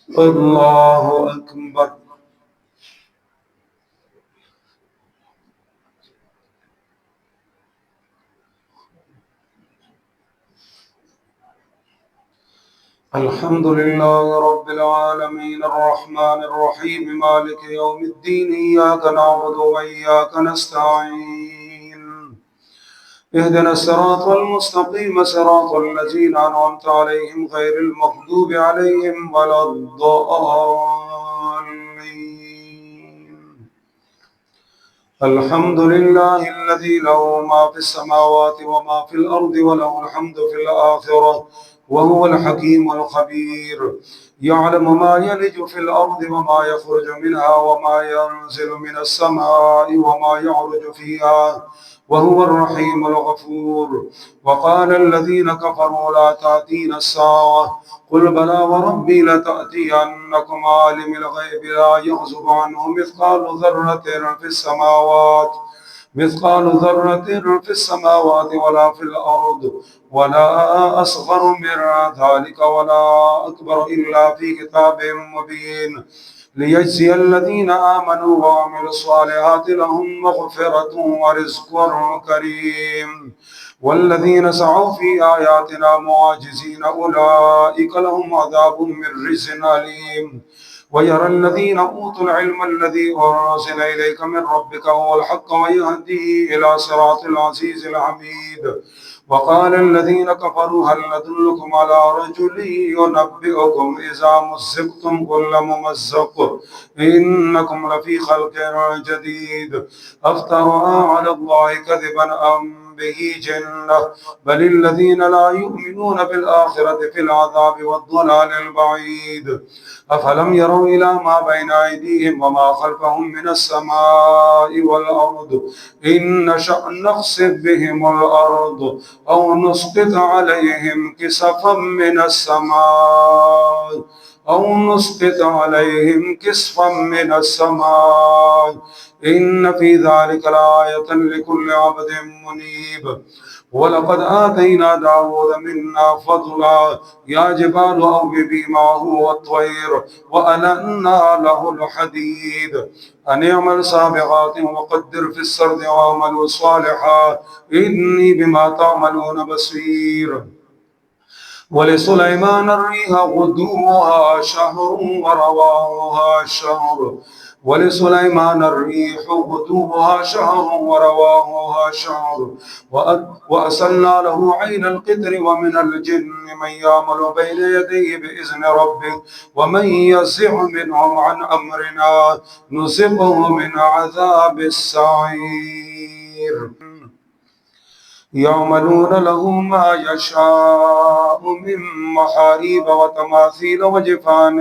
الله أكبر. الحمد لله رب العالمين الرحمن الرحيم مالك يوم الدين إياك نعبد وإياك نستعين اهدنا الصراط المستقيم صراط الذين أنعمت عليهم غير المغضوب عليهم ولا الضالين. الحمد لله الذي له ما في السماوات وما في الأرض وله الحمد في الآخرة وهو الحكيم الخبير. يعلم ما يلج في الأرض وما يخرج منها وما ينزل من السماء وما يعرج فيها وهو الرحيم الغفور. وقال الذين كفروا لا تأتينا الساعة قل بلى وربي لتأتينكم عالم الغيب لا يعزب عنه مثقال ذرة في السماوات ولا في الأرض ولا أصغر من ذلك ولا أكبر إلا في كتاب مبين ليجزي الذين آمنوا وعملوا الصالحات لهم مغفرة ورزق كريم والذين سعوا في آياتنا معاجزين أولئك لهم عذاب من رجز أليم. ويرى الذين أوتوا العلم الذي أنزل إليك من ربك هو الحق ويهدي إلى صراط العزيز الحميد. وقال الذين كفروا هل ندلكم على رجل ينبئكم إذا مزقتم كل ممزق إنكم لفي خلق جديد أفترى على الله كذبا أم به جنة بل الذين لا يؤمنون بالآخرة في العذاب والضلال البعيد. أفلم يروا إلى ما بين أيديهم وما خلفهم من السماء والأرض إن نشأ نخسف بهم الأرض أو نسقط عليهم كسفا من السماء إن في ذلك لآية لكل عبد منيب. ولقد آتينا داود منا فضلا يا جبال أوبي معه والطير وألنا له الحديد أن اعمل سابغات وقدر في السرد واعملوا صالحا إني بما تعملون بصير. ولسليمان الريح غدوها شهر ورواها شهر وأسلنا له عين القدر ومن الجن من يعمل بين يديه بإذن ربه ومن يزغ منهم عن أمرنا نزغه من عذاب السعير. يعملون له ما يشاء من محاريب وتماثيل وجفان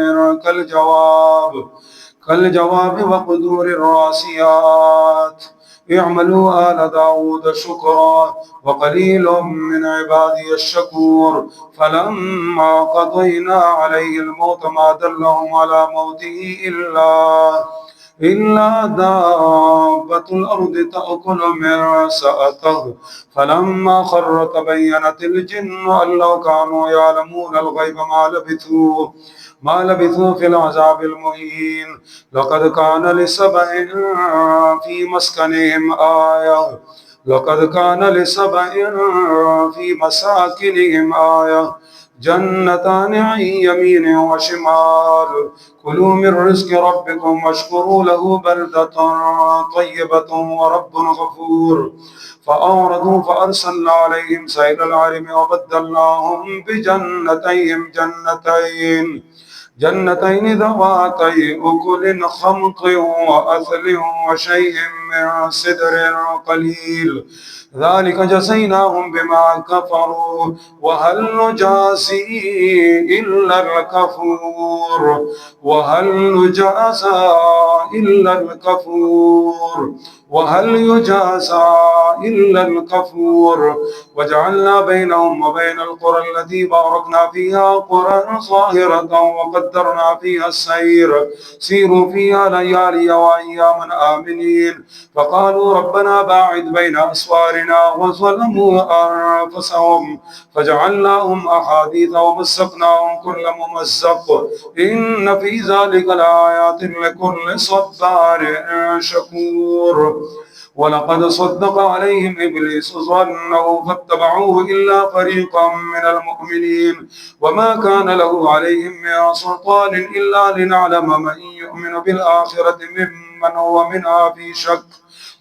كالجواب وقدور الراسيات اعملوا آل داود شكرا وقليل من عبادي الشكور. فلما قضينا عليه الموت ما دلهم على موته إلا دابة الأرض تأكل من سأته فلما خر تبينت الجن أن لو كانوا يعلمون الغيب ما لبثوا في العذاب المهين. لقد كان لسبأ في مساكنهم آية جنتان عن يمين وشمال كلوا من رزق ربكم واشكروا له بلدة طيبة ورب غفور. فأوردوا فأرسلنا عليهم سيل العرم وبدلناهم بجنتين ذواتي أكل خمط وأثل وشيء من سدر قليل ذلك جزيناهم بما كفروا وهل نجازي إلا الكفور وهل يجازى إلا الكفور وجعلنا بينهم وبين القرى التي باركنا فيها قرى ظاهرة وقدرنا فيها السير سيروا فيها ليالي وأياما آمنين فقالوا ربنا باعد بين أسوارنا وظلموا أنفسهم فجعلناهم أحاديث ومزقناهم كل ممزق إن في ذلك لآيات لكل صبار شكور ولقد صدق عليهم إبليس ظنه فاتبعوه إلا فريقا من المؤمنين وما كان له عليهم من سلطان إلا لنعلم من يؤمن بالآخرة ممن هو منها في شك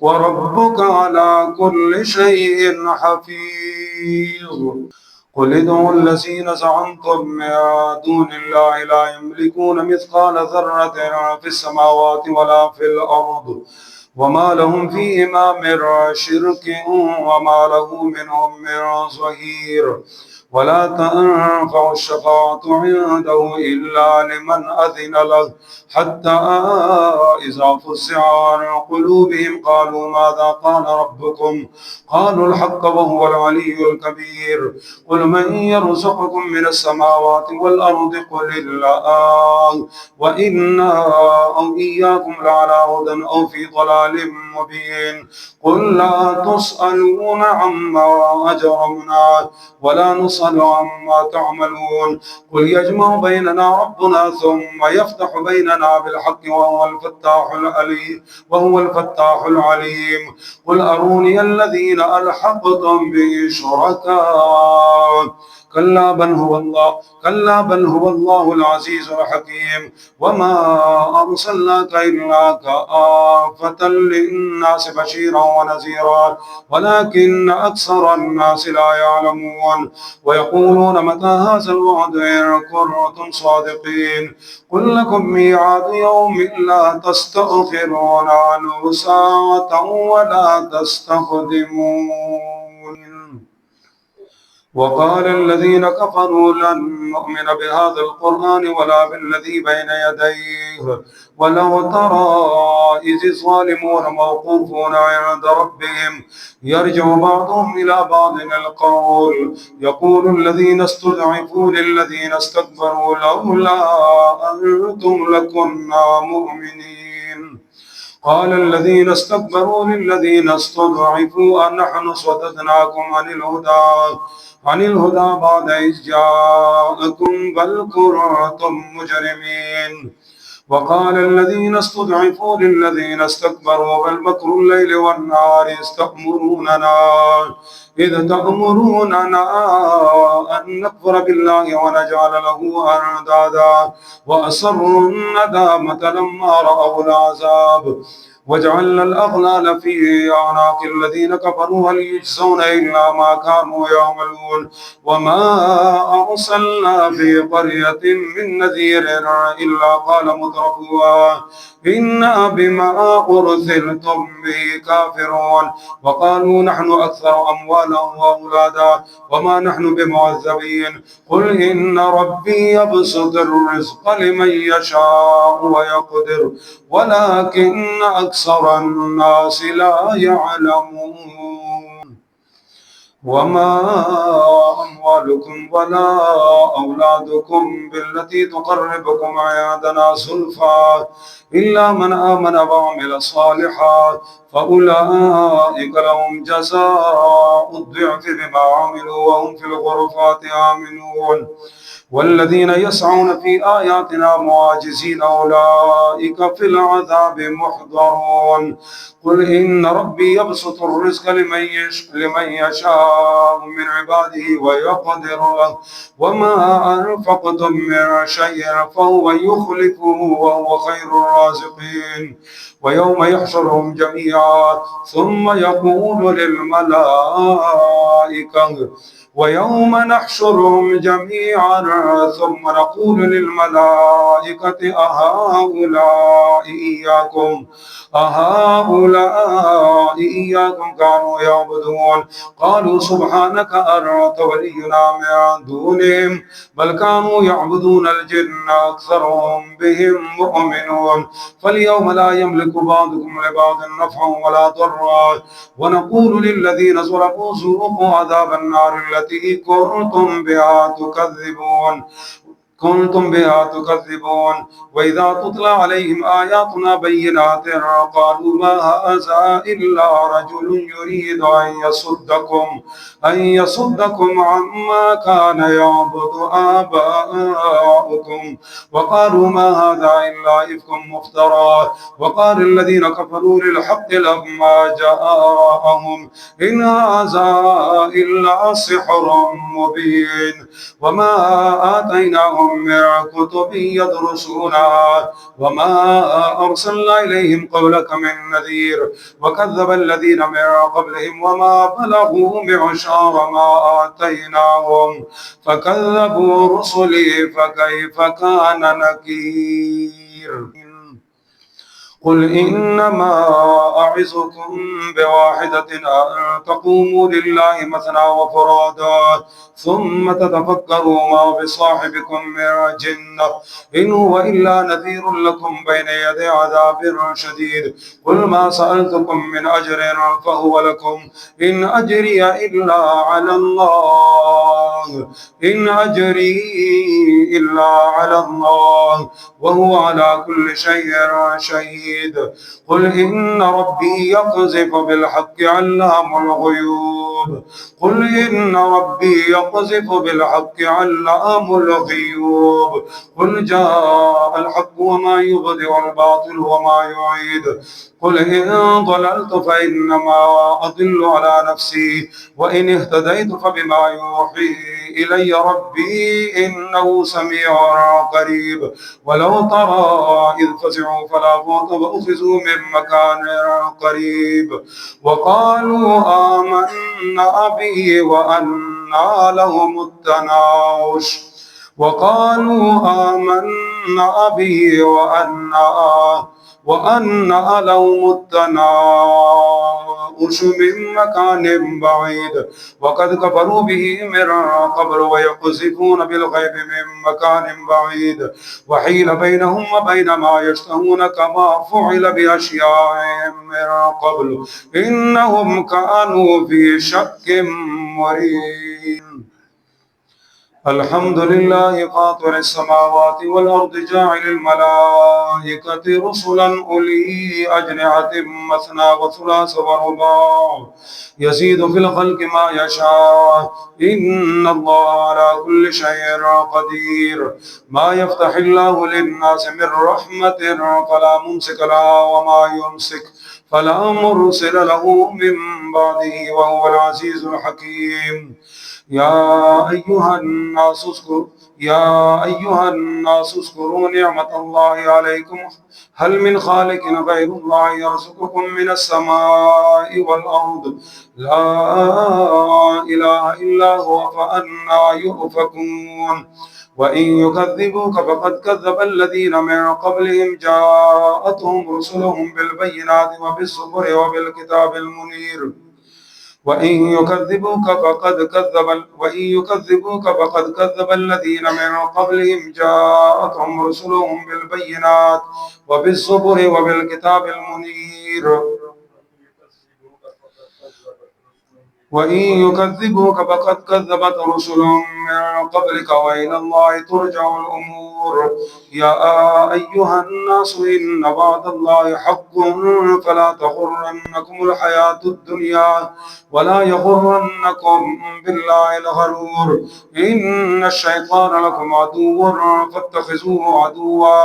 وربك على كل شيء حفيظ قل ادعوا الذين زعمتم من دون الله لا يملكون مثقال ذرة في السماوات ولا في الأرض وما لهم فيهما من شرك وما له منهم من ظهير ولا تنفع الشفاعة عنده إلا لمن أذن له حتى إذا فزع عن قلوبهم قالوا ماذا قال ربكم قالوا الحق وهو العلي الكبير قل من يرزقكم من السماوات والأرض قل الله وإنا أو إياكم لعلى هدى أو في ضلال مبين قل لا تسألون عما أجرمنا ولا نسأل عما تعملون قل يجمع بيننا ربنا ثم يفتح بيننا بالحق وهو الفتاح العليم قل أروني الذين ألحقتم به شركاء كلا بل هو الله العزيز الحكيم وما أرسلناك إلا كافة للناس بشيرا ونذيرا ولكن أكثر الناس لا يعلمون ويقولون متى هذا الوعد إن كنتم صادقين قل لكم ميعاد يوم لا تستأخرون عنه ساعة ولا تستقدمون وقال الذين كفروا لن نؤمن بهذا القرآن ولا بالذي بين يديه ولو ترى إذ الظالمون موقوفون عند ربهم يرجع بعضهم إلى بعض القول يقول الذين استضعفوا للذين استكبروا لولا أنتم لكنا مؤمنين قال الذين استكبروا للذين استضعفوا أنحن صددناكم عن الهدى بعد إذ جاءكم بل كنتم مجرمين وقال الذين استضعفوا للذين استكبروا بل مكر الليل والنهار إذ تأمروننا أن نكفر بالله ونجعل له أندادا وأسروا الندامة لما رأوا العذاب وجعلنا الأغلال في أعناق الذين كفروا هل يجزون إلا ما كانوا يعملون وما أرسلنا في قرية من نذير إلا قال مترفوها إنا بما أرسلتم به كافرون وقالوا نحن أكثر أموالا وأولادا وما نحن بمعذبين قل إن ربي يبسط الرزق لمن يشاء ويقدر ولكن أكثر الناس لا يعلمون وما أموالكم ولا أولادكم بالتي تقربكم عندنا زلفى إلا من آمن وعمل صالحا فأولئك لهم جزاء الضعف بما عملوا وهم في الغرفات آمنون والذين يسعون في آياتنا معاجزين أولئك في العذاب محضرون قل إن ربي يبسط الرزق لمن يشاء من عباده ويقدر له وما أنفقتم من شيء فهو يخلفه وهو خير الرازقين ويوم يحشرهم جميعا ثم يقول للملائكة ويوم نحشرهم جميعا ثم نقول للملائكة أهؤلاء إياكم كانوا يعبدون قالوا سبحانك أنت ولينا من دونهم بل كانوا يعبدون الجن أكثرهم بهم مؤمنون فاليوم لا يملك بعضكم لبعض نفعا ولا ضرا ونقول للذين ظلموا ذوقوا عذاب النار التي كنتم بها تكذبون وإذا تتلى عليهم آياتنا بينات قالوا ما هذا إلا رجل يريد أن يصدكم عما كان يعبد آباؤكم وقالوا ما هذا إلا إفك مفترى وقال الذين كفروا للحق لما جاءهم إن هذا إلا سحر مبين وما آتيناهم من كتب يدرسونها وما أرسلنا إليهم قبلك من نذير وكذب الذين من قبلهم وما بلغوا معشار ما آتيناهم فكذبوا رسلي فكيف كان نكير قل إنما أعظكم بواحدة أن تقوموا لله مثنى وفرادا ثم تتفكروا ما بصاحبكم من جنة إن هو إلا نذير لكم بين يدي عذاب شديد قل ما سألتكم من أجر فهو لكم إن أجري إلا على الله وهو على كل شيء شهيد قل إن ربي يقذف بالحق علام الغيوب قل جاء الحق وما يبدئ الباطل وما يعيد قل إن ضللت فإنما أضل على نفسي وإن اهتديت فبما يوحي إلي ربي إنه سميع قريب ولو ترى إذ فزعوا فلا فوت وأخذوا من مكان قريب وقالوا آمنا به وأنى لهم التناوش من مكان بعيد وقد كفروا به من قبل ويقذفون بالغيب من مكان بعيد وحيل بينهم وبين ما يشتهون كما فعل بأشياعهم من قبل إنهم كانوا في شك مريب الحمد لله فاطر السماوات والأرض جاعل الملائكة رسلا أولي أجنحة مثنى وثلاث ورباع يزيد في الخلق ما يشاء إن الله على كل شيء قدير ما يفتح الله للناس من رحمة فلا ممسك لها وما يمسك فلا مرسل له من بعده وهو العزيز الحكيم يا أيها الناس اذكروا نعمة الله عليكم هل من خالق غير الله يرزقكم من السماء والأرض لا إله إلا هو فأنى يؤفكون وإن يكذبوك فقد كذب الذين من قبلهم جاءتهم رسلهم بالبينات وبالزبر وبالكتاب المنير وإن يكذبوك فقد كذب الذين من قبلهم جاءتهم رسلهم بالبينات وبالزبر وبالكتاب المنير وإن يكذبوك فقد كذبت رسل من قبلك وإلى الله ترجع الأمور يا أيها الناس إن وعد الله حق فلا تغرنكم الحياة الدنيا ولا يغرنكم بالله الغرور إن الشيطان لكم عدو فاتخذوه عدوا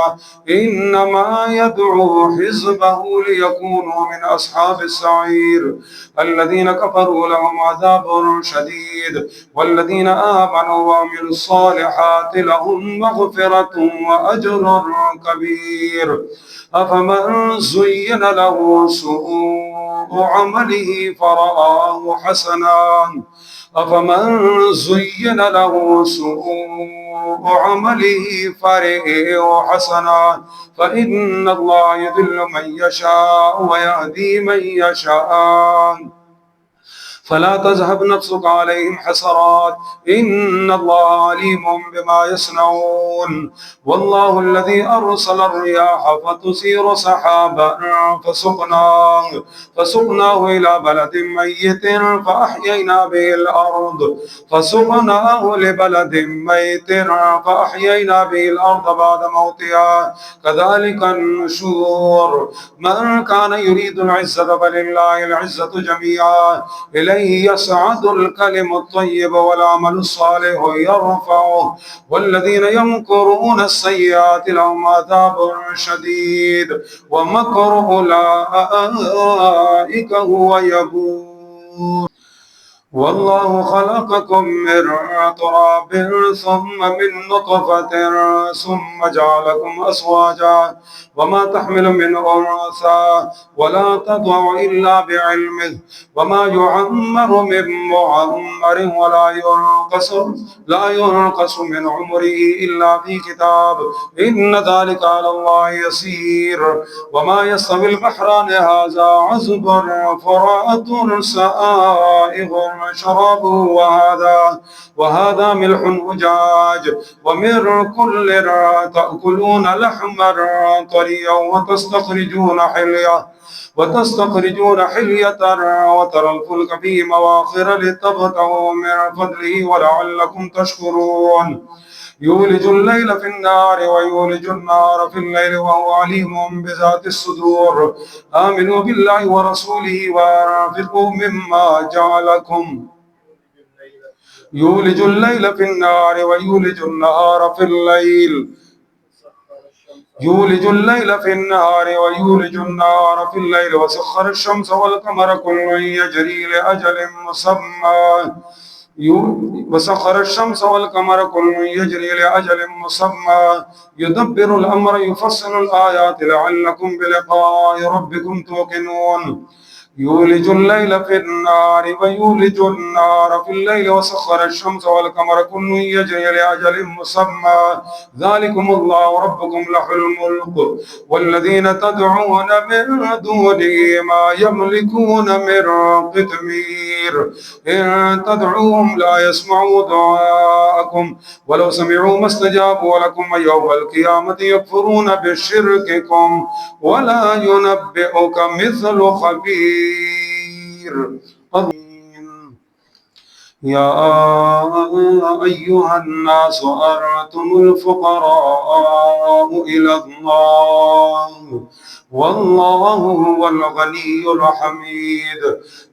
إنما يدعو حزبه ليكونوا من أصحاب السعير الذين كفروا لهم عذاب شديد والذين آمنوا وعملوا الصالحات لهم مغفرة وأجر كبير أفمن زين له سوء عمله فرآه حسنا أفمن زين له سوء عمله فرئه حسنا فإن الله يضل من يشاء ويهدي من يشاء فلا تذهب نفسك عليهم حسرات إن الله عليم بما يصنعون والله الذي أرسل الرياح فتثير سحابا فسقناه إلى بلد ميت فأحيينا به الأرض فسقناه لبلد ميت فأحيينا به الأرض بعد موتها كذلك النشور من كان يريد العزة فلله العزة جميعا إليه يصعد الكلم الطيب والعمل الصالح يرفعه والذين يمكرون السيئات لهم عذاب شديد ومكر أولئك هو يبور والله خلقكم من تراب ثم من نطفة ثم جعلكم أزواجا وما تحمل من أنثى ولا تضع إلا بعلمه وما يعمر من معمر لا ينقص من عمره إلا في كتاب إن ذلك على الله يسير وما يستوي البحران هذا عذب فرات سائغ شرابه وهذا ملح أجاج ومن كل تأكلون لحما طريا وتستخرجون حلية وترى الفلك فيه مواخر لتبتغوا من فضله ولعلكم تشكرون يولج الليل في النهار ويولج النهار في الليل وهو عليم بذات الصدور آمنوا بالله ورسوله وأنفقوا مما جعلكم يولج الليل في النهار ويولج النهار في الليل وسخر الشمس والقمر كل يجري لأجل مسمى يدبر الأمر يفصل الآيات لعلكم بلقاء ربكم توقنون يولج الليل في النهار ويولج النهار في الليل وسخر الشمس والقمر كل يجري لأجل مسمى ذلكم الله ربكم له الملك والذين تدعون من دونه ما يملكون من قطمير إن تدعوهم لا يسمعوا دعاءكم ولو سمعوا ما استجابوا لكم يوم القيامة يكفرون بشرككم ولا ينبئك مثل خبير يا أيها الناس أنتم الفقراء إلى الله والله هو الغني الحميد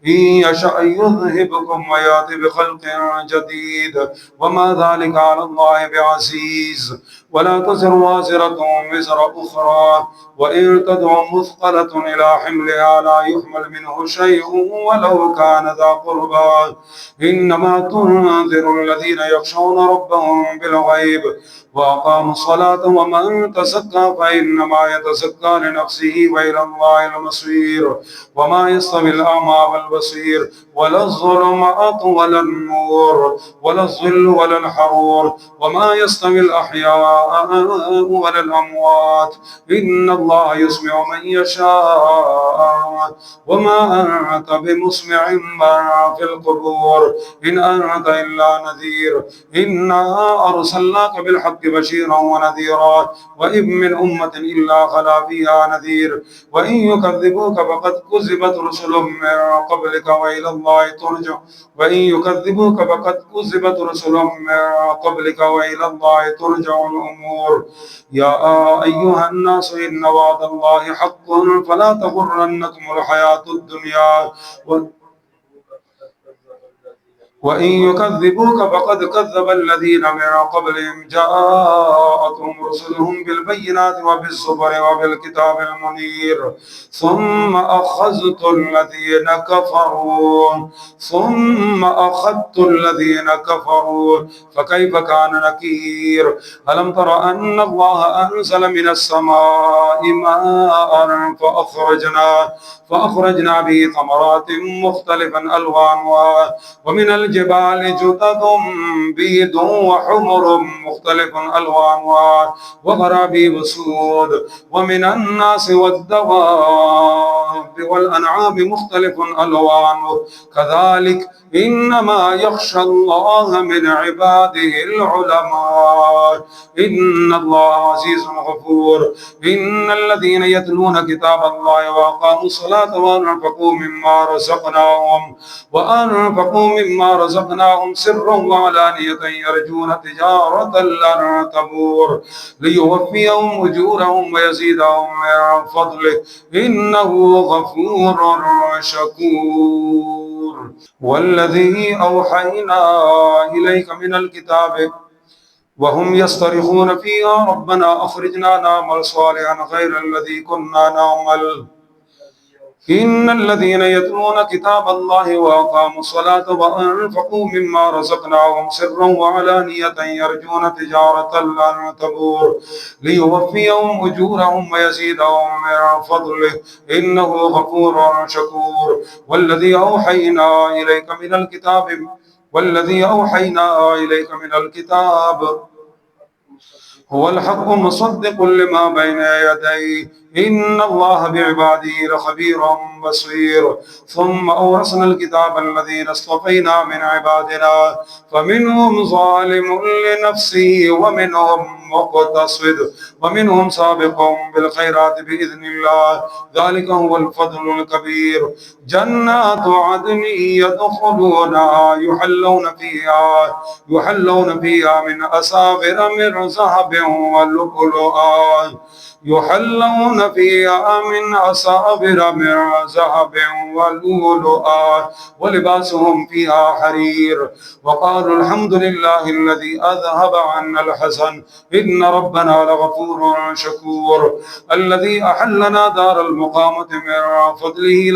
إن يشأ يذهبكم ويأتي بخلق جديد وما ذلك على الله بعزيز ولا تزر وازرة وزر أخرى وإن تدع مثقلة إلى حملها لا يحمل منه شيء ولو كان ذا قربى إنما تنذر الذين يخشون ربهم بالغيب وأقاموا الصلاة ومن تزكى فإنما يتزكى لنفسه وإلى الله المصير وما يستوي الأعمى والبصير ولا الظلمات ولا النور ولا الظل ولا الحرور وما يستوي الأحياء ولا الأموات إن الله يسمع من يشاء وما أنت بمسمع من في القبور إن أنت إلا نذير إنا أرسلناك بالحق بشيرا ونذيرا وإن من أمة إلا خلا فيها نذير وإن يكذبوك فقد كذبت رسل من قبلك وإلى الله ترجع الأمور يا أيها الناس إن وعد الله حق فلا تغرنكم الحياة الدنيا وإن يكذبوك فقد كذب الذين من قبلهم جاءتهم رسلهم بالبينات وبالزبر وبالكتاب المنير ثم أخذت الذين كفروا فكيف كان نكير ألم تر أن الله أنزل من السماء ماء فأخرجنا به ثمرات مختلفا ألوانها ومن الجبال جدد بيض وحمر مختلف ألوانها وغرابيب سود ومن الناس والدواب والأنعام مختلف ألوانه كذلك إنما يخشى الله من عباده العلماء إن الله عزيز غفور إن الذين يتلون كتاب الله وأقاموا الصلاة وأنفقوا مما رزقناهم سرا وعلانية يرجون تجارة لن تبور ليوفيهم أجورهم ويزيدهم من فضله إنه غفور شكور والذي أوحينا إليك من الكتاب وهم يصطرخون فيها ربنا أخرجنا نعمل صالحا غير الذي كنا نعمل إن الذين يتلون كتاب الله وأقاموا الصلاة وأنفقوا مما رزقناهم سرا وعلانية يرجون تجارة لن تبور ليوفيهم أجورهم ويزيدهم من فضله إنه غفور شكور والذي أوحينا إليك من الكتاب هو الحق مصدق لما بين يديه إن الله بعباده لخبير بصير ثم أورثنا الكتاب الذين اصطفينا من عبادنا فمنهم ظالم لنفسه ومنهم مقتصد ومنهم سابق بالخيرات بإذن الله ذلك هو الفضل الكبير جنات عدن يدخلونها يحلون فيها من أساور من ذهب ولؤلؤا يحلون فيها من أساور من ذهب ولؤلؤا ولباسهم فيها حرير وقالوا الحمد لله الذي أذهب عنا الحزن إن ربنا لغفور شكور الذي أحلنا دار المقامة من فضله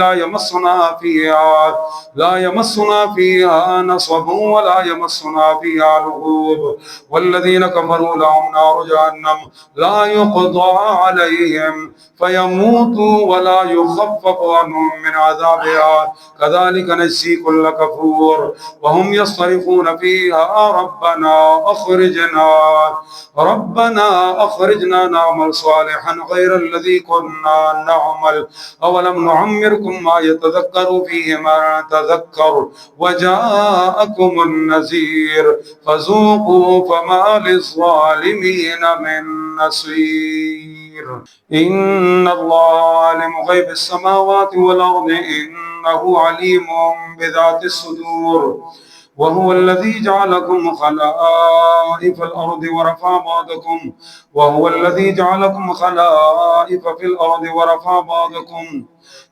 لا يمسنا فيها نصب ولا يمسنا فيها لغوب والذين كفروا لهم نار جهنم لا يقضى عليهم فيموتوا ولا يخفف عنهم من عذابها كذلك نجزي كل كفور وهم يصطرخون فيها ربنا أخرجنا نعمل صالحا غير الذي كنا نعمل أولم نعمركم ما يتذكر فيه ما تذكر وجاءكم النذير فذوقوا فما للظالمين من نصير إن الله عالم غيب السماوات والأرض إنه عليم بذات الصدور وهو الذي جعلكم خلائف الأرض في الأرض ورفع بعضكم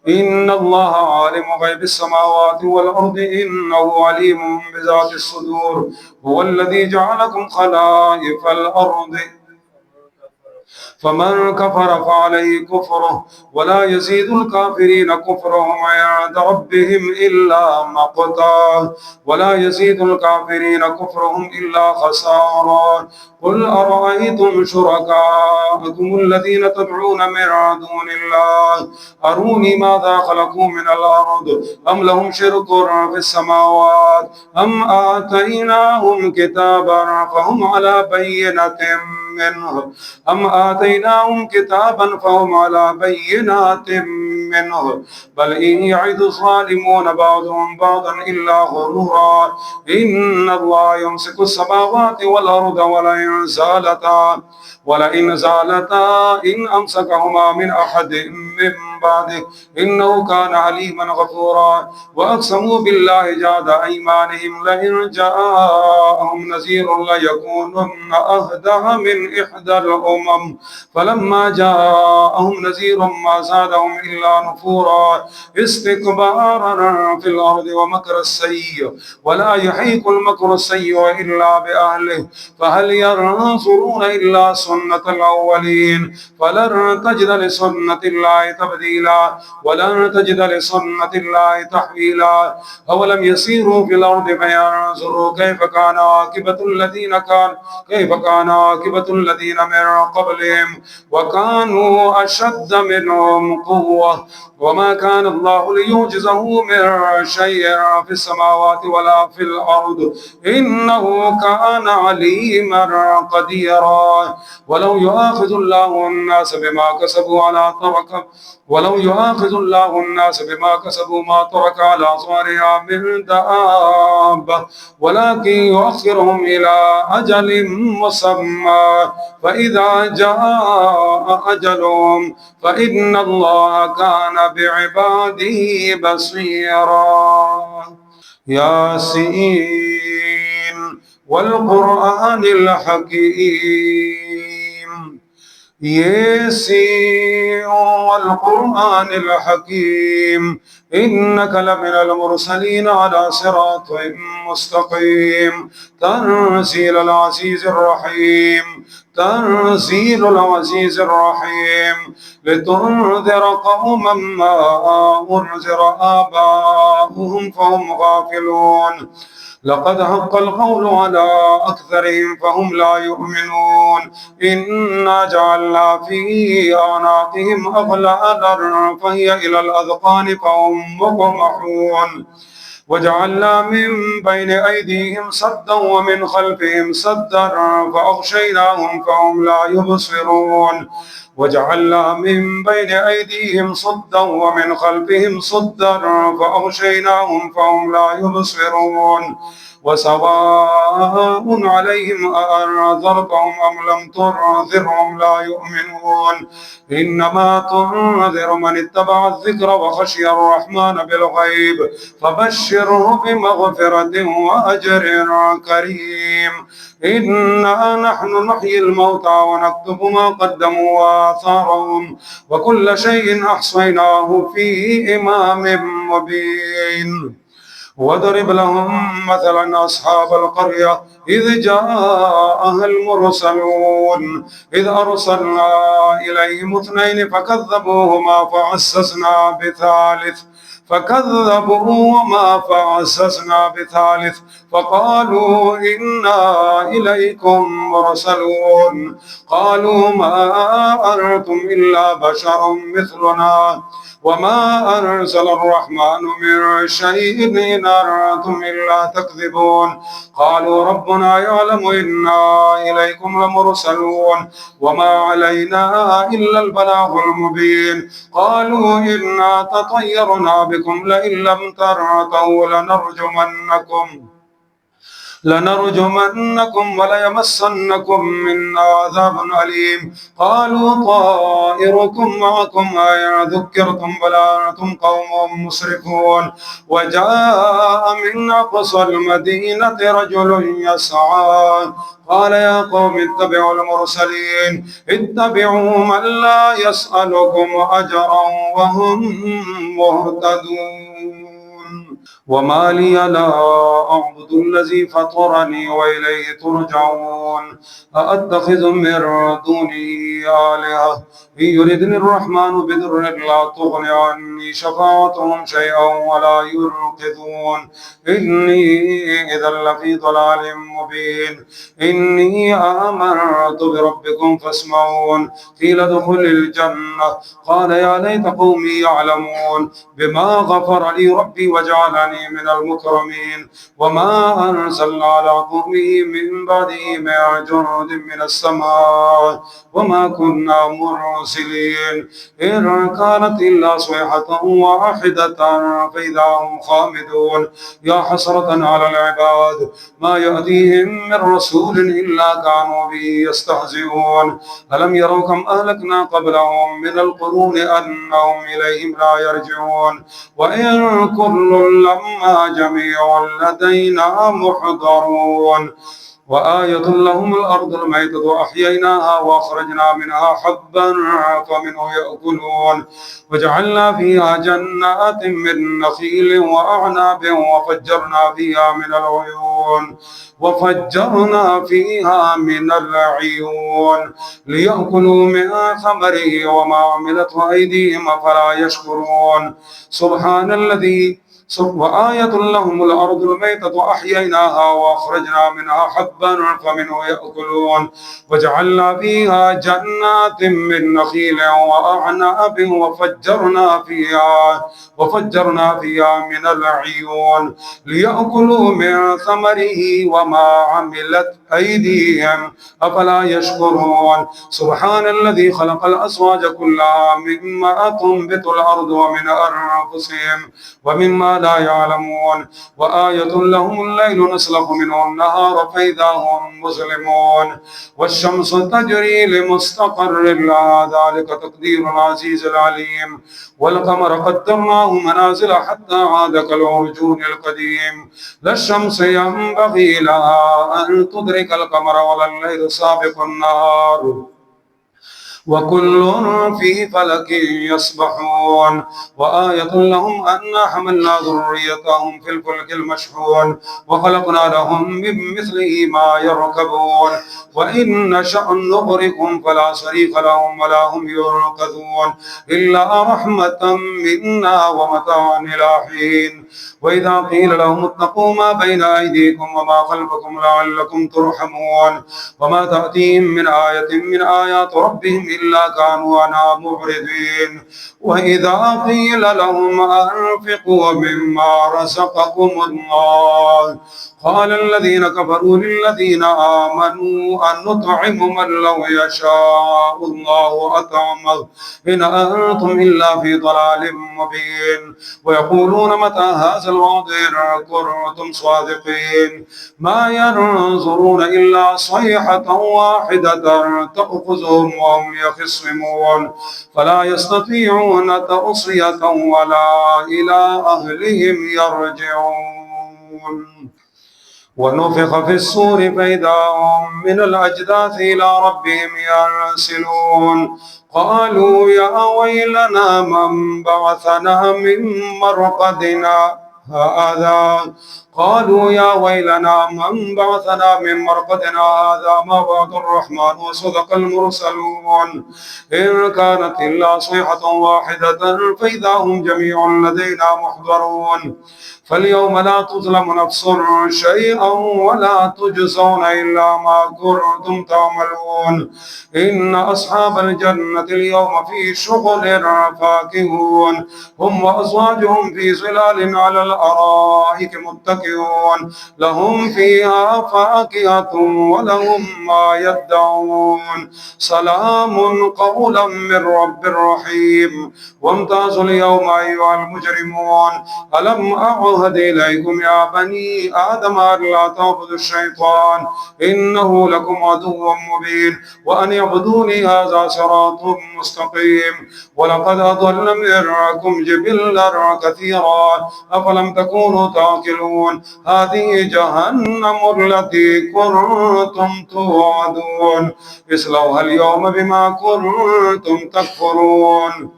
إن الله عالم غيب السماوات والأرض إنه عليم بذات الصدور هو الذي جعلكم خلائف الأرض فمن كفر فعليه كفره ولا يزيد الكافرين كفرهم عند ربهم إلا مقتا ولا يزيد الكافرين كفرهم إلا خسارا قل أرأيتم شركاءكم الذين تدعون من دون الله أروني ماذا خلقوا من الأرض أم لهم شرك في السماوات أم آتيناهم كتابا فهم على بينة منه بل إن يعد الظالمون بعضهم بعضا إلا غرورا إن الله يمسك السماوات والأرض ولئن زالتا إن أمسكهما من أحد من بعده إنه كان عليما غفورا وأقسموا بالله جهد أيمانهم لئن جاءهم نذير ليكونن أهدى من إحدى الأمم فلما جاءهم نذير ما زادهم إلا نفورا استكبارا في الأرض ومكر السيء ولا يحيق المكر السيء إلا بأهله فهل ينظرون إلا سنة الأولين فلن تجد لسنة الله تبديلا تبديلا ولن تجد لسنة الله تحويلا. أولم يسيروا في الأرض فينظروا كيف كان عاقبة الذين من قبلهم وكانوا أشد منهم قوة وما كان الله ليعجزه من شيء في السماوات ولا في الأرض إنه كان عليما قديرا. ولو يؤاخذ الله الناس بما كسبوا ما ترك على ظهرها من دابة ولكن يؤخرهم إلى أجل مسمى فإذا جاء أجلهم فإن الله كان بعباده بصيرا. ياسين والقرآن الحكيم ياسين والقرآن الحكيم إنك لمن المرسلين على صراط مستقيم. تنزيل العزيز الرحيم لتنذر قوما ما أنذر آباؤهم فهم غافلون. لقد حق القول على أكثرهم فهم لا يؤمنون. إنا جعلنا في أعناقهم أغلالا فهي إلى الأذقان فهم مقمحون. وجعلنا من بين أيديهم سدا ومن خلفهم سدا فأغشيناهم فهم لا يبصرون. وجعلنا من بين أيديهم صدا ومن خلفهم صدا فأغشيناهم فهم لا يبصرون. وسواء عليهم أأنذرتهم أم لم تنذرهم لا يؤمنون. إنما تنذر من اتبع الذكر وخشي الرحمن بالغيب فبشره بمغفرة وأجر كريم. إنا نحن نحيي الموتى ونكتب ما قدموا وآثارهم وكل شيء أحصيناه في إمام مبين. واضرب لهم مثلا أصحاب القرية إذ جاءها المرسلون إذ أرسلنا إليهم اثنين فكذبوهما فعززنا بثالث فقالوا إنا إليكم مرسلون. قالوا ما أنتم إلا بشر مثلنا وما أنزل الرحمن من شيء إن أنتم إلا تكذبون. قالوا ربنا يعلم إنا إليكم لمرسلون وما علينا إلا البلاغ المبين. قالوا إنا تطيرنا بكم لئن لم تنتهوا لنرجمنكم وليمسنكم منا عذاب أليم. قالوا طائركم معكم أئن ذكرتم بل أنتم قوم مسرفون. وجاء من أقصى المدينة رجل يسعى قال يا قوم اتبعوا المرسلين اتبعوا من لا يسألكم أجرا وهم مهتدون. وما لي لا أعبد الذي فطرني وإليه ترجعون. أأتخذ من دونه آلهة إن يردني الرحمن بضر لا تغن عني شفاعتهم شيئا ولا ينقذون. إني إذا لفي ضلال مبين. إني آمنت بربكم فاسمعون. قيل ادخل الجنة قال يا ليت قومي يعلمون بما غفر لي ربي وجعلني من المكرمين. وما أنزلنا على قومه من بعده من جند من السماء وما كنا مرسلين إن كانت إلا صيحة واحدة فإذا هم خامدون. يا حسرة على العباد ما يأتيهم من رسول إلا كانوا به يستهزئون. ألم يروا كم أهلكنا قبلهم من القرون أنهم إليهم لا يرجعون. وإن كل لما جميع لدينا محضرون. وآية لهم الأرض الميتة وأحييناها وأخرجنا منها حبا فمنه يأكلون وجعلنا فيها جنات من نخيل وأعناب وفجرنا فيها من العيون ليأكلوا من ثمره وما عملته أيديهم أفلا يشكرون سبحان الذي وآية لهم الأرض الميتة وأحييناها وأخرجنا منها حبا فمنه يأكلون وجعلنا فيها جنات من نخيل وأعناب وفجرنا فيها من العيون ليأكلوا من ثمره وما عملت أيديهم أفلا يشكرون سبحان الذي خلق الأزواج كلها مما تنبت الأرض ومن أنفسهم ومما لا يعلمون وآية لهم الليل نسلخ منه النهار فإذا هم مظلمون والشمس تجري لمستقر لها ذلك تقدير العزيز العليم والقمر قدرناه منازل حتى عاد كالعرجون القديم لا الشمس ينبغي لها أن تدرك القمر ولا الليل سابق النهار وكل في فلك يسبحون وآية لهم أنا حملنا ذريتهم في الفلك المشحون وخلقنا لهم من مثله ما يركبون وإن نشأ نغرقهم فلا صريخ لهم ولا هم ينقذون إلا رحمة منا ومتاعا إلى حين وإذا قيل لهم اتقوا ما بين أيديكم وما خلفكم لعلكم ترحمون وما تأتيهم من آية من آيات ربهم إلا كانوا عنها معرضين وإذا قيل لهم أنفقوا مما رزقكم الله قال الذين كفروا للذين آمنوا أن نطعم من لو يشاء الله أطعمه إن أنتم إلا في ضلال مبين ويقولون متى هذا الوعد إن كنتم صادقين ما ينظرون إلا صيحة واحدة تأخذهم وهم يخصمون فلا يستطيعون توصية ولا إلى أهلهم يرجعون ونفخ في الصور فإذا هم من الأجداث إلى ربهم ينسلون قالوا يا ويلنا من بعثنا من مرقدنا هذا قالوا يا ويلنا من بعثنا من مرقدنا هذا ما وعد الرحمن وصدق المرسلون إن كانت إلا صيحة واحدة فإذا هم جميع لدينا محضرون فاليوم لا تظلم نفس شيئا ولا تجزون إلا ما كنتم تعملون إن أصحاب الجنة اليوم في شغل فاكهون هم وأزواجهم في ظلال على الأرائك متكئون لهم فيها فاكهة ولهم ما يدعون سلام قولا من رب رحيم وامتازوا اليوم أيها المجرمون ألم أعهد إليكم يا بني آدم ألا تعبدوا الشيطان إنه لكم عدو مبين وأن يعبدوني هذا صراط مستقيم ولقد أضل منكم جبلا كثيرا أفلم تكونوا تعقلون هذه جهنم التي كنتم توعدون اصلوها اليوم بما كنتم تكفرون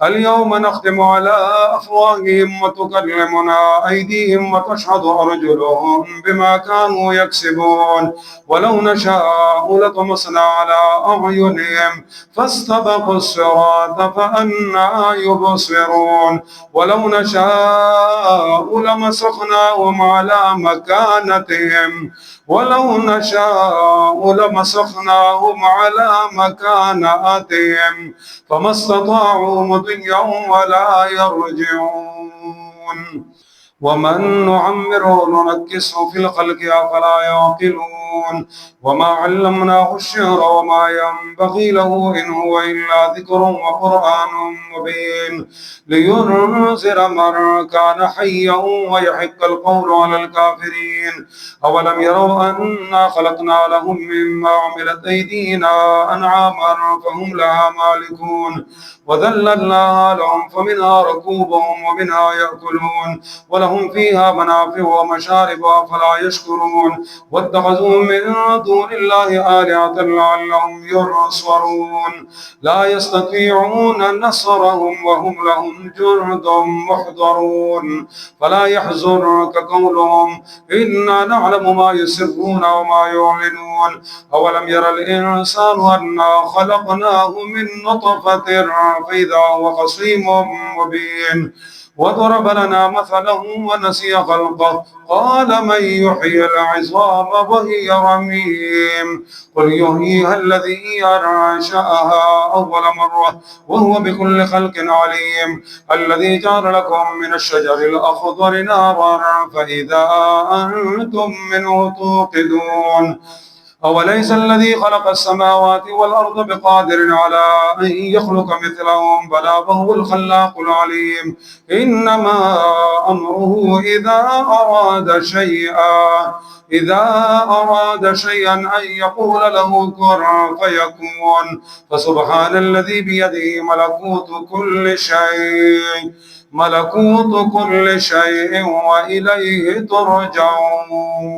اليوم نختم على أفواههم وتكلمنا أيديهم وتشهد أرجلهم بما كانوا يكسبون ولو نشاء لطمسنا على أعينهم فاستبقوا الصراط فأنى يبصرون ولو نشاء لمسخناهم على مكانتهم فما استطاعوا مضيا ولا يرجعون ومن نعمره ننكسه في الخلق أفلا يعقلون وما علمناه الشعر وما ينبغي له إن هو إلا ذكر وقرآن مبين لينذر من كان حيا ويحق القول على الكافرين أولم يروا أنا خلقنا لهم مما عملت أيدينا أنعاما فهم لها مالكون وذللناها لهم فمنها ركوبهم ومنها يأكلون ولهم ولهم فيها منافع ومشارب أفلا يشكرون واتخذوا من دون الله آلهة لعلهم ينصرون لا يستطيعون نصرهم وهم لهم جند محضرون فلا يحزنك قولهم إنا نعلم ما يسرون وما يعلنون أولم ير الإنسان أنا خلقناه من نطفة فإذا هو خصيم مبين وضرب لنا مثلا ونسي خلقه قال من يحيي العظام وهي رميم قل يحييها الذي أنشأها أول مرة وهو بكل خلق عليم الذي جعل لكم من الشجر الأخضر نارا فإذا أنتم منه توقدون أوليس الذي خلق السماوات والأرض بقادر على أن يخلق مثلهم بلى وهو الخلاق العليم إنما أمره إذا أراد شيئا أن يقول له كن فيكون فسبحان الذي بيده ملكوت كل شيء وإليه ترجعون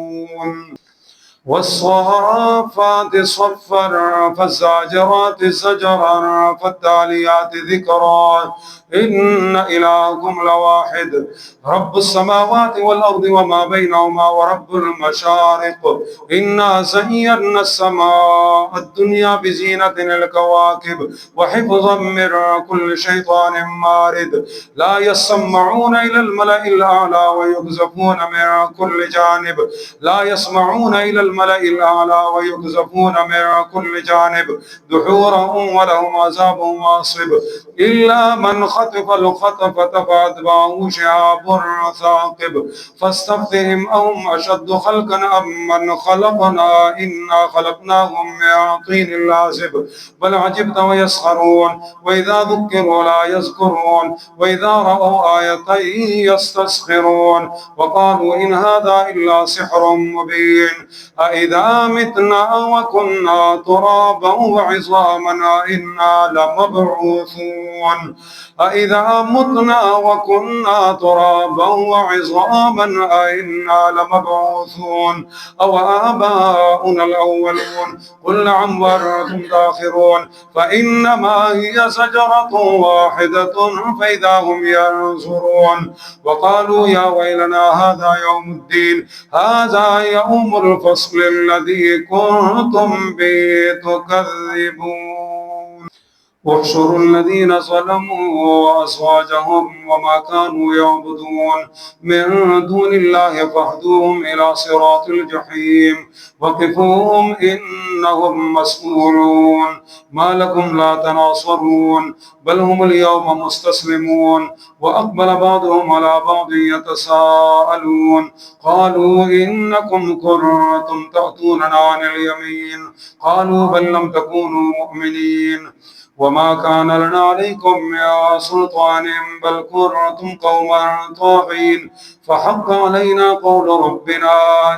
والصافات صفا فالزاجرات زجرا فالتاليات ذكرا إن إلهكم لواحد رب السماوات والأرض وما بينهما ورب المشارق إنا زينا السماء الدنيا بزينة الكواكب وحفظا من كل شيطان مارد لا يسمعون إلى الملأ الأعلى ويقذفون من كل جانب دحورا ولهم عذاب واصب إلا من خطف الخطفة فأتبعه شهاب ثاقب فاستفتهم أهم أشد خلقا أم من خلقنا إنا خلقناهم من طين لازب بل عجبت ويسخرون وإذا ذكروا لا يذكرون وإذا رأوا آية يستسخرون وقالوا إن هذا إلا سحر مبين أإذا متنا وكنا ترابا وعظاما أإنا لمبعوثون أإذا متنا وكنا ترابا وعظاما أإنا لمبعوثون أو آباؤنا الأولون قل نعم وأنتم داخرون فإنما هي شجرة واحدة فإذا هم ينظرون وقالوا يا ويلنا هذا يوم الدين هذا يوم الفصل الذي كنتم به تكذبون احشروا الذين ظلموا وأزواجهم وما كانوا يعبدون من دون الله فاهدوهم إلى صراط الجحيم وقفوهم إنهم مسؤولون ما لكم لا تناصرون بل هم اليوم مستسلمون وأقبل بعضهم على بعض يتساءلون قالوا إنكم كنتم تأتوننا عن اليمين قالوا بل لم تكونوا مؤمنين وما كان لنا عليكم من سلطان بل كنتم قوما طاغين فحق علينا قول ربنا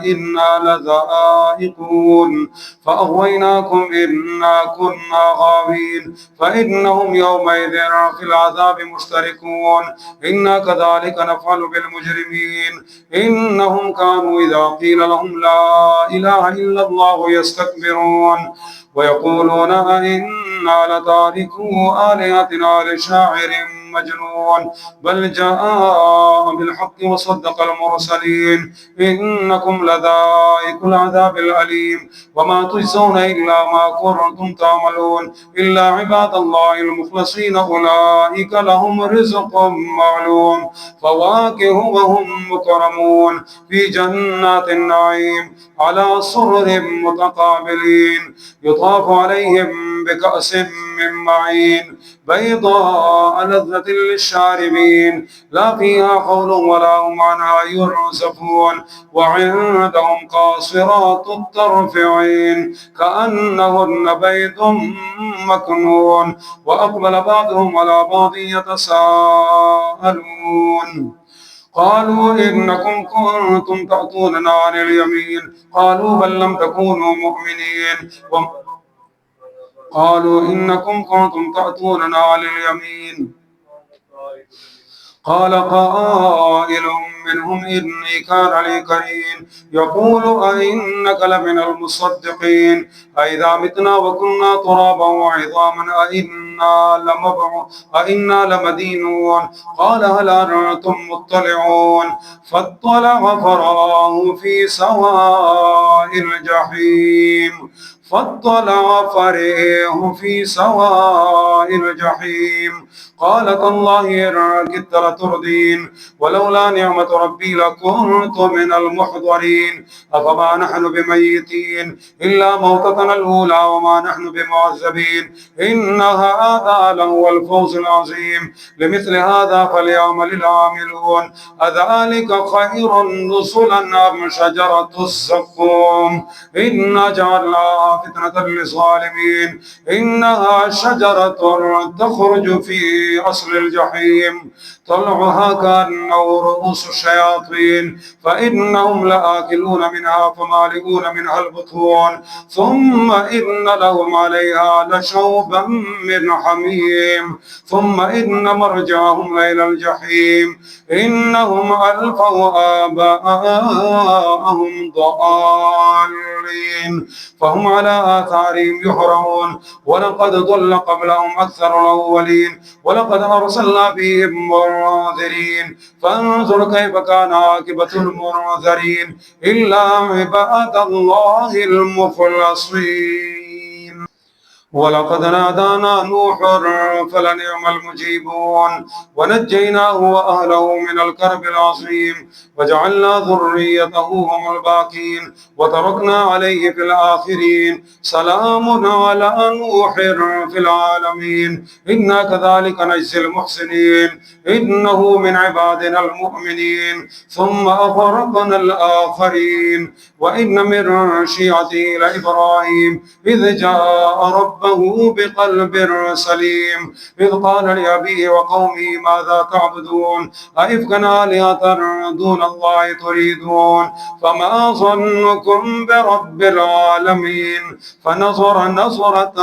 إنا لذائقون فأغويناكم إنا كنا غاوين فإنهم يومئذ في العذاب مشتركون إنا كذلك نفعل بالمجرمين إنهم كانوا إذا قيل لهم لا إله إلا الله يستكبرون ويقولون أئنا لتاركو آلهتنا لشاعر مجنون بل جاء بالحق وصدق المرسلين إنكم لذائق العذاب الأليم وما تجزون إلا ما كنتم تعملون إلا عباد الله المخلصين أولئك لهم رزق معلوم فواكه وهم مكرمون في جنات النعيم على سرر متقابلين يطاف عليهم بكأس من معين بيضاء لذة للشاربين لا فيها قول ولا هم عنها ينزفون وعندهم قاصرات الطرف عين كأنهن بيض مكنون وأقبل بعضهم على بعض يتساءلون قالوا إنكم كنتم تأتوننا عن اليمين قالوا بل لم تكونوا مؤمنين قالوا إنكم كنتم تأتوننا عن اليمين قال قائل منهم إني كان لي قرين يقول أئنك لمن المصدقين أئذا متنا وكنا ترابا وعظاما أئنا لمدينون قال هل أنتم مطلعون فاطلع فرآه في سواء الجحيم قال تالله إن كدت لتردين ولولا نعمة ربي لكنت من المحضرين أفما نحن بميتين إلا موتتنا الأولى وما نحن بمعذبين إن هذا لهو الفوز العظيم لمثل هذا فليعمل العاملون أذلك خير نزلا أم شجرة الزقوم إنا جعلناها فتنة للظالمين إنها شجرة تخرج في أصل الجحيم طلعها كأنه رؤوس الشياطين فإنهم لآكلون منها فمالئون منها البطون ثم إن لهم عليها لشوبا من حميم ثم إن مرجعهم لإلى الجحيم إنهم ألفوا آباءهم ضالين فهم على آثارهم يحرمون ولقد ضل قبلهم أكثر الأولين ولقد أرسلنا فيهم منذرين فانظر كيف كان عاقبة المنذرين إلا عباد الله المخلصين ولقد نادانا نوح فلنعم المجيبون ونجيناه وأهله من الكرب العظيم وجعلنا ذريته هم الباقين وتركنا عليه في الآخرين سلام على نوح في العالمين إنا كذلك نجزي المحسنين إنه من عبادنا المؤمنين ثم أغرقنا الآخرين وإن من شيعته لإبراهيم إذ جاء ربه بقلب سليم إذ قال لأبيه وقومه ماذا تعبدون أئفكا آلهة دون الله تريدون فما ظنكم برب العالمين فنظر نظرة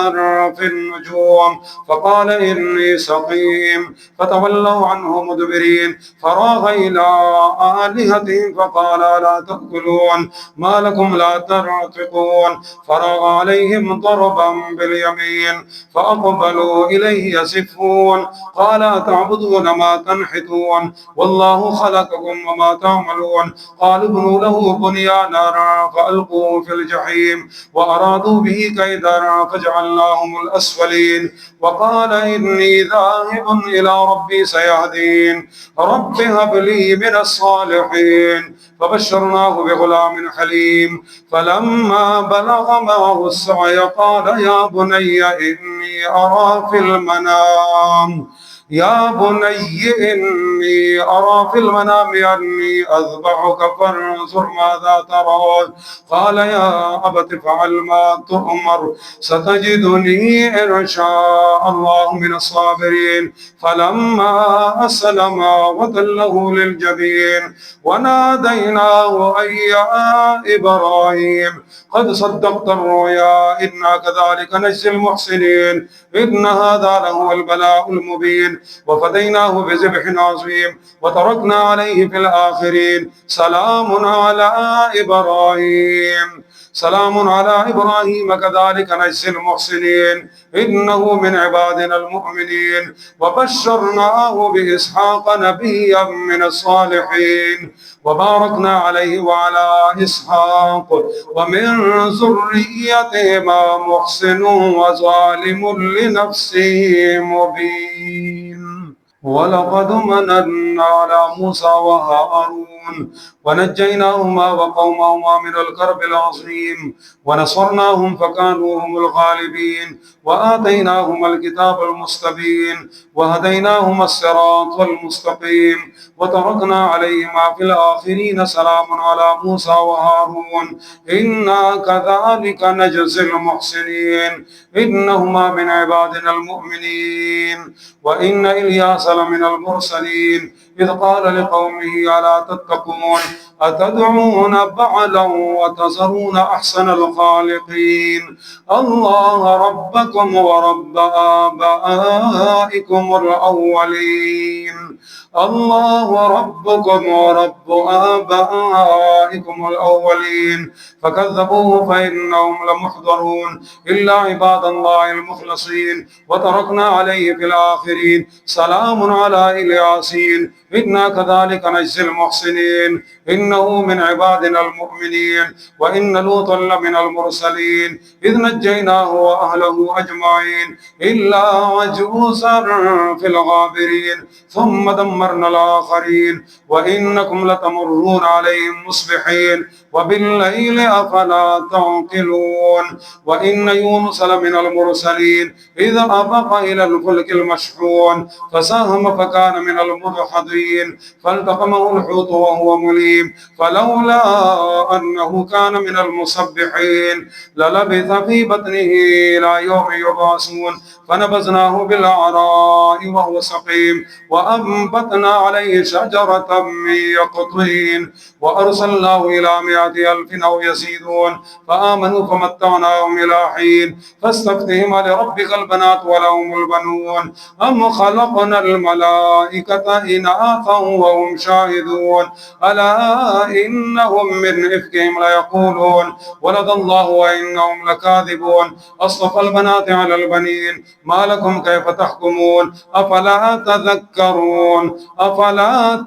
في النجوم فقال إني سقيم فتولوا عنه مدبرين فراغ إلى آلهتهم فقال لا تأكلون ما لكم لا تنطقون فراغ عليهم ضربا باليمين فأقبلوا إليه يزفون قال أتعبدون ما تنحتون والله خلقكم وما تعملون قالوا ابنوا له بنيانا فألقوه في الجحيم وأرادوا به كيدا فجعلناهم الأسفلين وقال إني ذاهب إلى ربي سيهدين رب هب لي من الصالحين فبشرناه بغلام حليم فلما بلغ معه السعي قال يا بني إني أرى في المنام أني أذبحك فانظر ماذا ترى قال يا أبت افعل ما تؤمر ستجدني إن شاء الله من الصابرين فلما أسلما وتله للجبين وناديناه أي يا إبراهيم قد صدقت الرؤيا إنا كذلك نجزي المحسنين إن هذا لهو البلاء المبين وفديناه بذبح عظيم وتركنا عليه في الآخرين سلام على إبراهيم كذلك نجزي المحسنين إنه من عبادنا المؤمنين وبشرناه بإسحاق نبيا من الصالحين وباركنا عليه وعلى إسحاق ومن ذريتهما محسن وظالم لنفسه مبين ولقد مننا على موسى وهارون ونجيناهما وقومهما من الكرب العظيم ونصرناهم فكانوا هم الغالبين وآتيناهما الكتاب المستبين وهديناهما الصراط المستقيم وتركنا عليهما في الآخرين سلام على موسى وهارون إنا كذلك نجزي المحسنين إنهما من عبادنا المؤمنين وإن إلياس لمن المرسلين إذ قال لقومه ألا تتقون أتدعون بعلا وتذرون أحسن الخالقين الله ربكم ورب آبائكم الأولين الله ربكم ورب آبائكم الأولين فكذبوه فإنهم لمحضرون إلا عباد الله المخلصين وتركنا عليه في الآخرين سلام على الياسين إنا كذلك نجزي المحسنين إنه من عبادنا المؤمنين وإن لوطا لمن المرسلين إذ نجيناه وأهله أجمعين إلا عجوزا في الغابرين ثم دمرنا الآخرين وإنكم لتمرون عليهم مصبحين وبالليل أفلا تعقلون وإن يونس لمن المرسلين إذا أبق إلى الفلك المشحون فساهم فكان من المدحضين فالتقمه الحوت وهو مليم فلولا أنه كان من المسبحين للبث في بطنه إلى يوم يبعثون فنبذناه بالعراء وهو سقيم وأنبتنا عليه شجرة من يقطين وأرسلناه إلى 100,000 أو يزيدون فآمنوا فمتعناهم إلى حين فاستفتهم لربك البنات ولهم البنون أم خلقنا الملائكة إناثا وهم شاهدون ألا إنهم من إفكهم ليقولون ولد الله وإنهم لكاذبون أصطفى البنات على البنين ما لكم كيف تحكمون أفلا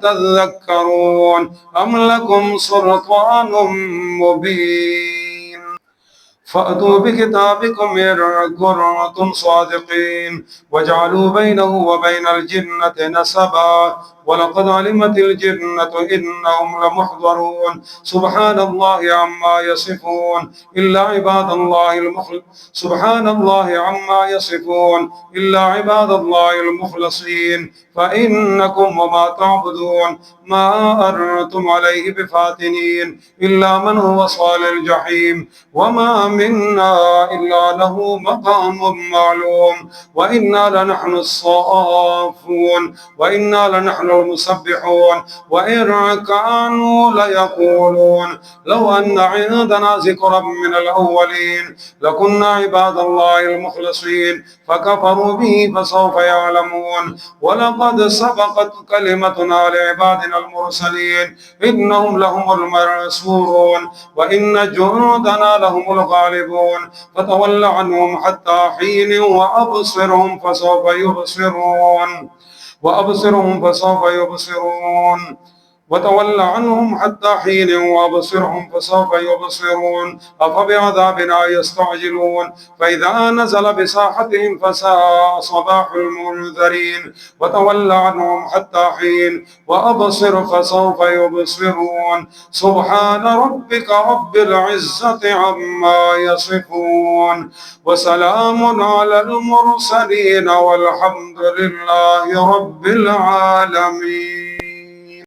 تذكرون أم لكم سلطان مبين فأتوا بكتابكم إن كنتم صادقين وجعلوا بينه وبين الجنة نسبا ولقد علمت الجنة إنهم لمحضرون سبحان الله عما يصفون إلا عباد الله سبحان الله عما يصفون إلا عباد الله المخلصين فإنكم وما تعبدون ما أنتم عليه بفاتنين إلا من هو صال الجحيم وما منا إلا له مقام معلوم وإنا لنحن الصافون وإنا لنحن المسبحون وإن كانوا ليقولون لو أن عندنا ذكرا من الأولين لكنا عباد الله المخلصين فكفروا به فسوف يعلمون ولقد سبقت كلمتنا لعبادنا المرسلين إنهم لهم المنصورون وإن جندنا لهم الغالبون فتول عنهم حتى حين وتول عنهم حتى حين وابصرهم فسوف يبصرون أفبعذابنا يستعجلون فإذا نزل بساحتهم فساء صباح المنذرين وتول عنهم حتى حين وأبصر فسوف يبصرون سبحان ربك رب العزة عما يصفون وسلام على المرسلين والحمد لله رب العالمين.